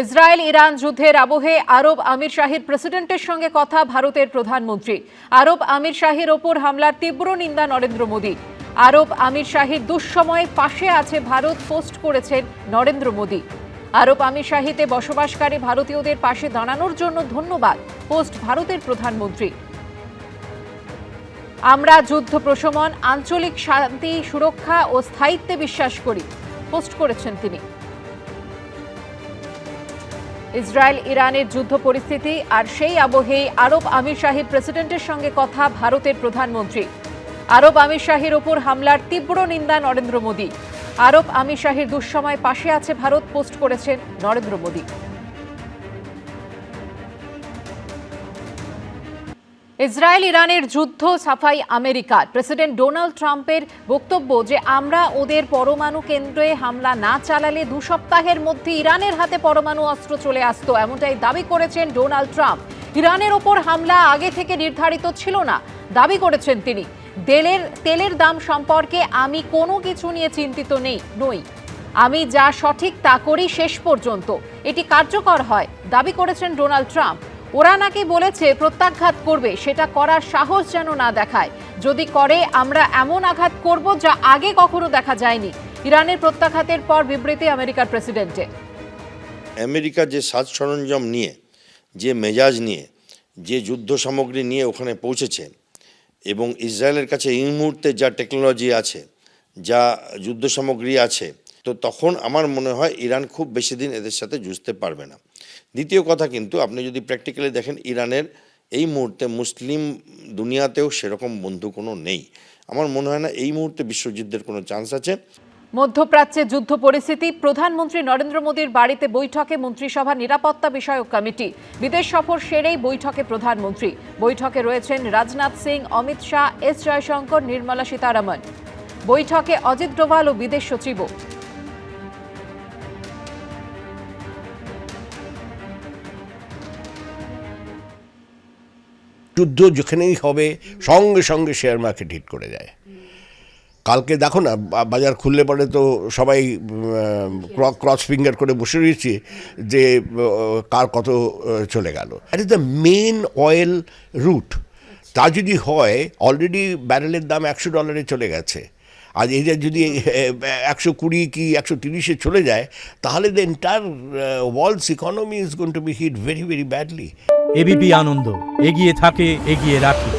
Israel Iran যুদ্ধের আবহে আরব আমির শাহীর প্রেসিডেন্টের সঙ্গে কথা ভারতের প্রধানমন্ত্রী। আরব আমির শাহীর ওপর হামলার তীব্র নিন্দা নরেন্দ্র মোদী। আরব আমির শাহীর দুঃসময়ে পাশে আছে ভারত পোস্ট করেছেন নরেন্দ্র মোদী। আরব আমির শাহীতে বসবাসকারী ভারতীয়দের পাশে দাঁড়ানোর জন্য ধন্যবাদ পোস্ট ভারতের প্রধানমন্ত্রী। আমরা যুদ্ধ প্রশমন, আঞ্চলিক শান্তি, সুরক্ষা ও স্থায়িত্বে বিশ্বাস করি পোস্ট করেছেন তিনি। ইসরায়েল ইরানের যুদ্ধ পরিস্থিতি আর সেই আবহেই আরব আমির শাহীর প্রেসিডেন্টের সঙ্গে কথা ভারতের প্রধানমন্ত্রী। আরব আমির শাহীর ওপর হামলার তীব্র নিন্দা নরেন্দ্র মোদী। আরব আমির শাহীর দুঃসময় পাশে আছে ভারত পোস্ট করেছেন নরেন্দ্র মোদী। ইসরায়েল ইরানের যুদ্ধ সাফাই আমেরিকার। প্রেসিডেন্ট ডোনাল্ড ট্রাম্পের বক্তব্য যে আমরা ওদের পরমাণু কেন্দ্রে হামলা না চালালে 2 সপ্তাহের মধ্যে ইরানের হাতে পরমাণু অস্ত্র চলে আসতো, এমনটাই দাবি করেছেন ডোনাল্ড ট্রাম্প। ইরানের ওপর হামলা আগে থেকে নির্ধারিত ছিল না দাবি করেছেন তিনি। তেলের দাম সম্পর্কে আমি কোনো কিছু নিয়ে চিন্তিত নই। আমি যা সঠিক তা করি শেষ পর্যন্ত, এটি কার্যকর হয় দাবি করেছেন ডোনাল্ড ট্রাম্প। ওরা নাকি বলেছে প্রত্যাঘাত করবে, সেটা করার সাহস যেন না দেখায়। যদি করে আমরা এমন আঘাত করব যা আগে কখনো দেখা যায়নি। ইরানের প্রত্যাঘাতের পর বিবৃতি আমেরিকার প্রেসিডেন্টের। আমেরিকা যে সাজ সরঞ্জাম নিয়ে, যে মেজাজ নিয়ে, যে যুদ্ধ সামগ্রী নিয়ে ওখানে পৌঁছেছে এবং ইসরায়েলের কাছে এই মুহূর্তে যা টেকনোলজি আছে, যা যুদ্ধ সামগ্রী আছে, তো তখন আমার মনে হয় ইরান খুব বেশি দিন এদের সাথে যুঝতে পারবে না। দ্বিতীয় কথা, কিন্তু আপনি যদি প্র্যাকটিক্যালি দেখেন, ইরানের এই মুহূর্তে মুসলিম দুনিয়াতেও সেরকম বন্ধু কোনো নেই। আমার মনে হয় না এই মুহূর্তে বিশ্বযুদ্ধের কোনো চান্স আছে। মধ্যপ্রাচ্যে যুদ্ধ পরিস্থিতি। প্রধানমন্ত্রী নরেন্দ্র মোদীর বাড়িতে বৈঠকে মন্ত্রিসভা নিরাপত্তা বিষয়ক কমিটি। বিদেশ সফর সেরেই বৈঠকে প্রধানমন্ত্রী। বৈঠকে রয়েছেন রাজনাথ সিং, অমিত শাহ, এস জয়শঙ্কর, নির্মলা সীতারামন। বৈঠকে অজিত ডোভাল ও বিদেশ সচিবও। যুদ্ধ যেখানেই হবে সঙ্গে সঙ্গে শেয়ার মার্কেট হিট করে যায়। কালকে দেখো না, বাজার খুললে পরে তো সবাই ক্রস ফিঙ্গার করে বসে রয়েছে যে কার কত চলে গেল। That is the main oil route. তা যদি হয়, অলরেডি ব্যারেলের দাম $100 চলে গেছে। আর এইটা যদি 120 কি 130 চলে যায়, তাহলে the entire world's economy is going to be hit very very badly. ABP Ananda, এগিয়ে থাকে, এগিয়ে রাখে।